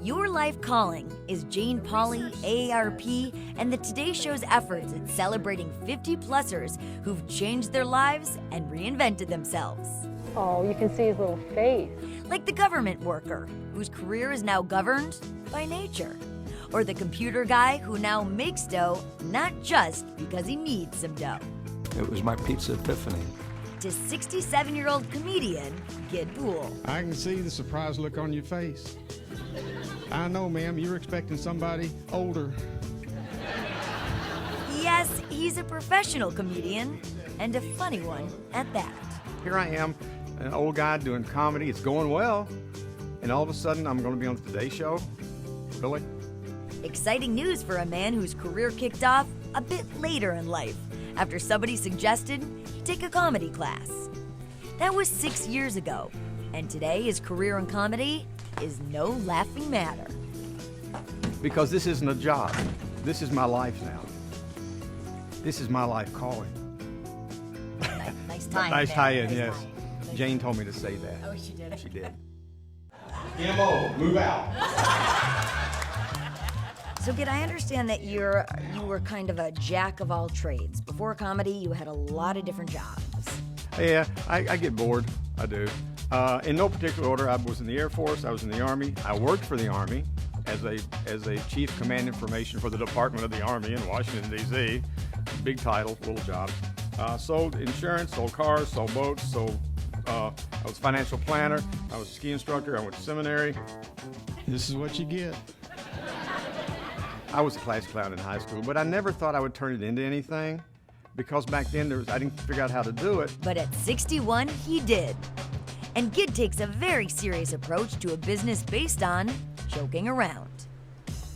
Your Life Calling is Jane Pauley, AARP, and the Today Show's efforts at celebrating 50-plussers who've changed their lives and reinvented themselves. Oh, you can see his little face. Like the government worker, whose career is now governed by nature. Or the computer guy who now makes dough, not just because he needs some dough. It was my pizza epiphany. To 67-year-old comedian Gid Pool. I can see the surprised look on your face. I know, ma'am, you were expecting somebody older. Yes, he's a professional comedian, and a funny one at that. Here I am, an old guy doing comedy. It's going well. And all of a sudden, I'm going to be on the Today Show? Really? Exciting news for a man whose career kicked off a bit later in life, after somebody suggested he take a comedy class. That was 6 years ago, and today his career in comedy is no laughing matter. Because this isn't a job. This is my life now. This is my life calling. Nice tie-in. Nice there. tie-in, Nice yes. tie-in. Jane told me to say that. Oh, she did. She did. MO, move out. So, Gid, I understand that you were kind of a jack of all trades. Before comedy, you had a lot of different jobs. Yeah, I get bored. I do. In no particular order, I was in the Air Force, I was in the Army. I worked for the Army as a Chief Command Information for the Department of the Army in Washington, D.C. Big title, little job. Sold insurance, sold cars, sold boats, I was a financial planner, I was a ski instructor, I went to seminary. This is what you get. I was a class clown in high school, but I never thought I would turn it into anything because back then I didn't figure out how to do it. But at 61, he did. And Gid takes a very serious approach to a business based on joking around.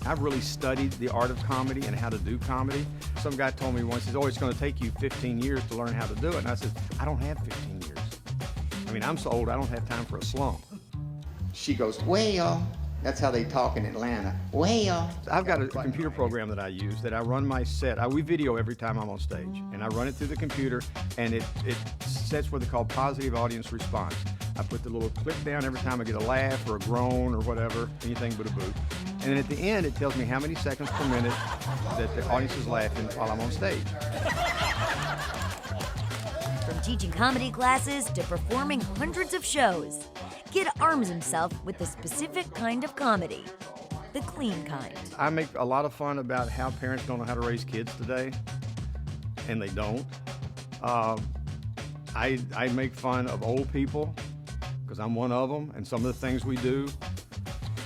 I've really studied the art of comedy and how to do comedy. Some guy told me once, it's going to take you 15 years to learn how to do it. And I said, I don't have 15 years. I mean, I'm so old, I don't have time for a slump. She goes, well, that's how they talk in Atlanta. Well, I've got a computer program that I use that I run my set. We video every time I'm on stage, and I run it through the computer, and it sets what they call positive audience response. I put the little clip down every time I get a laugh or a groan or whatever, anything but a boot. And then at the end, it tells me how many seconds per minute that the audience is laughing while I'm on stage. From teaching comedy classes to performing hundreds of shows, Gid arms himself with a specific kind of comedy, the clean kind. I make a lot of fun about how parents don't know how to raise kids today, and they don't. I make fun of old people, because I'm one of them, and some of the things we do,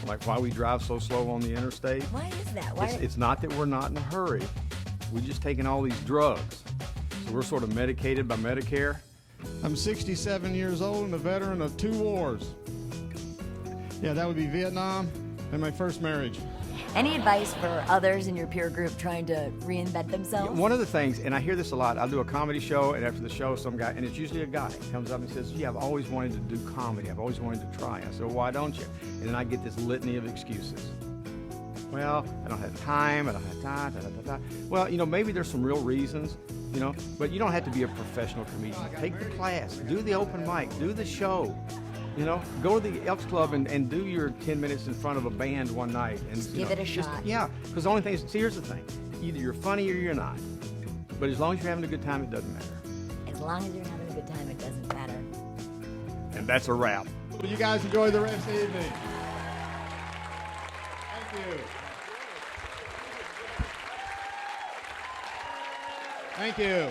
like why we drive so slow on the interstate. Why is that? It's not that we're not in a hurry. We're just taking all these drugs. So we're sort of medicated by Medicare. I'm 67 years old and a veteran of 2 wars. Yeah, that would be Vietnam and my first marriage. Any advice for others in your peer group trying to reinvent themselves? One of the things, and I hear this a lot, I'll do a comedy show, and after the show, some guy, and it's usually a guy, comes up and says, gee, I've always wanted to do comedy. I've always wanted to try. I said, well, why don't you? And then I get this litany of excuses. Well, I don't have time, I don't have time, da. Well, maybe there's some real reasons, but you don't have to be a professional comedian. Take the class, do the open mic, do the show. Go to the Elks Club and do your 10 minutes in front of a band one night. And give it a shot. Yeah, because the only thing is, here's the thing. Either you're funny or you're not. But as long as you're having a good time, it doesn't matter. As long as you're having a good time, it doesn't matter. And that's a wrap. Well, you guys enjoy the rest of the evening. Thank you. Thank you.